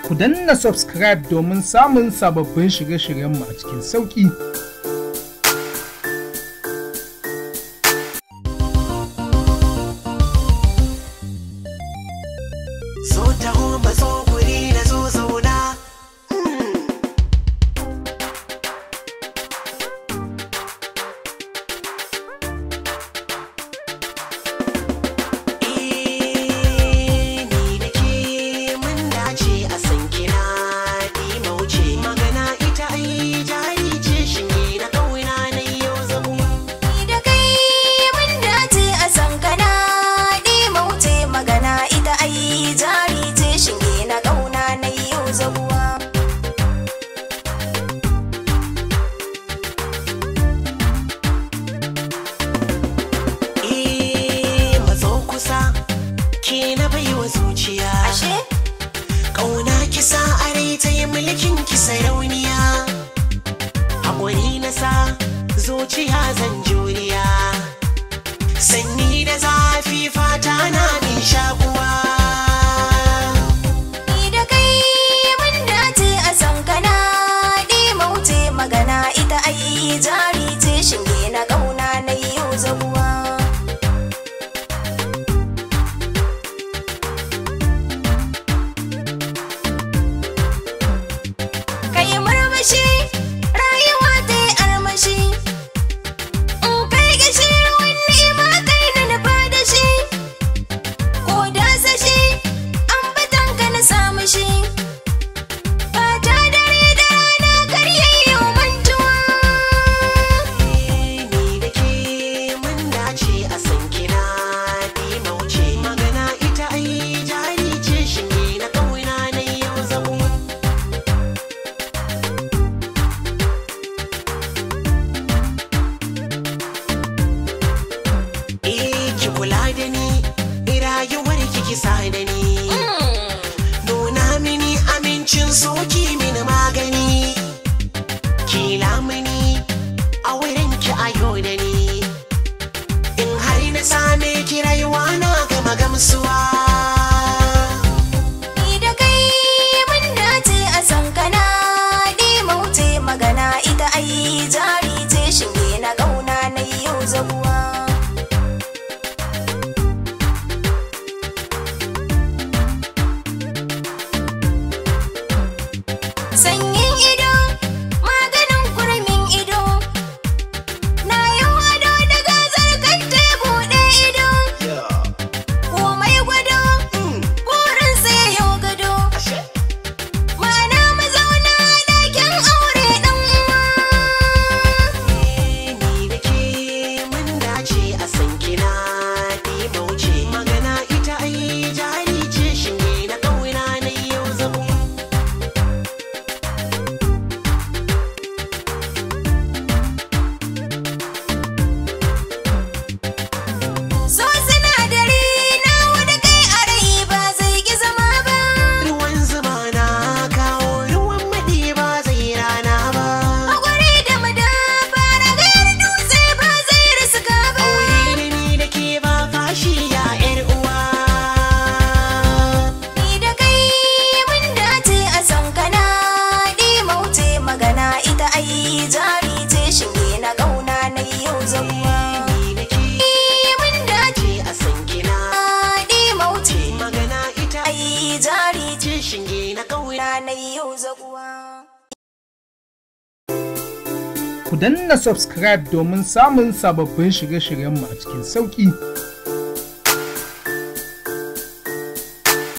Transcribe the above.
Ku danna subscribe domin samun sababbin shirye-shiryenmu a cikin sauƙi. So taho maso guri na zo zauna. Ke na baiwa zuciya ashe ƙauna kisa a rai ta yi mulkin ki sarauniya, haƙuri na sa zuciya zan juriya, sanyi da zafi fata na min shakuwa. Ni da kai mun dace a san kana ɗi mauce magana ita ai jari ce shinge na ƙauna na yau zabuwa. Rayuwa ta yi armashi, in kai gashi wani ma kai na nufa da shi, ko dasa shi ambatan ka na samu shi, fata dare da rana karyayyo mantuwa. Ni da ke mun dace a san kina ɗi mauce magana ita ai jari ce shinge na ƙauna na yau zabuwa. Kula da ni, rayuwar kiki sa da ni, nuna mini amincin soki mini magani, kila mini a wurin ki ayo da ni, in har na same ki rayuwa na gama gamsuwa. Ni da kai mun dace a san kana ɗi mauce magana ita ai jari ce shinge na ƙauna na yau zabuwa. Sanyin ido, maganin kurmin ido, na yi wado da gazar kan tebu ɗaya ido, komai gwado, burin sai yau gado, mana mazauna ɗakin aure ɗan uwa. Ni da ke mun dace a san kina ɗi mauce magana ita ai jari ce shinge na ƙauna na yau zabuwa. So sinadari na wada kai a rai ba zai ki zama ba. Ruwan zuma na kawo ruwan maɗi ba zai rana ba. Haƙuri da madafa ragayar dutse ba zai riska ba. Aure da ni da ke ba fashi ya 'yar uwa. Ni da kai mun dace a san kana ɗi mauce magana ita ai jari ce shinge na ƙauna na yau zabuwa. Ni da ke Mun dace a san kina ɗi mauce magana ita ai jari ce ce shinge na ƙauna. na yau zabuwa. Ku danna subscribe domin samun sababbin shirye-shiryenmu a cikin sauƙi.